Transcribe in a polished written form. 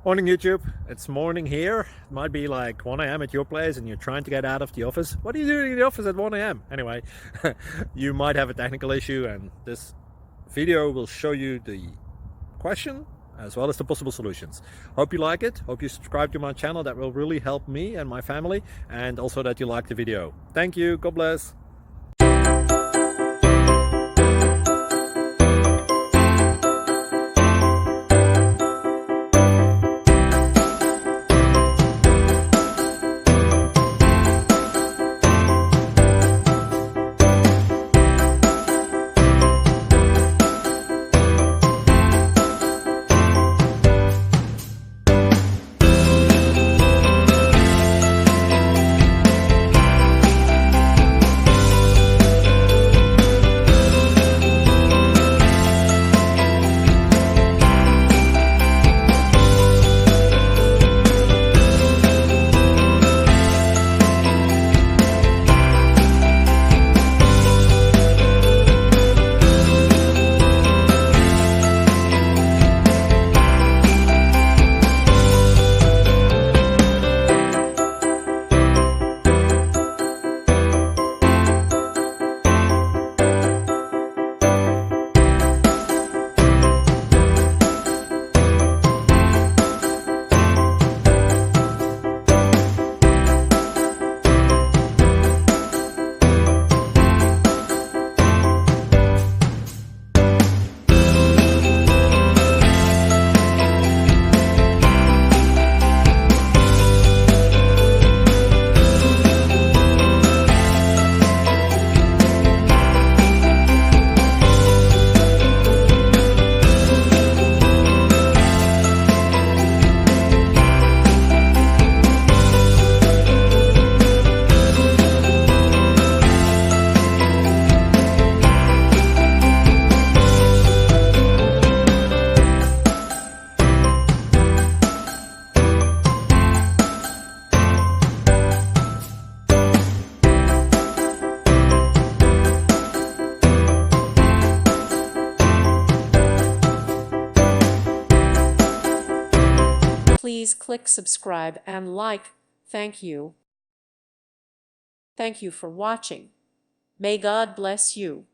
Morning YouTube, it's morning here. It might be like 1 a.m. at your place and you're trying to get out of the office. What are you doing in the office at 1 a.m.? Anyway, you might have a technical issue and this video will show you the question as well as the possible solutions. Hope you like it, hope you subscribe to my channel. That will really help me and my family, and also that you like the video. Thank you, God bless. Please click subscribe and like. Thank you. Thank you for watching. May God bless you.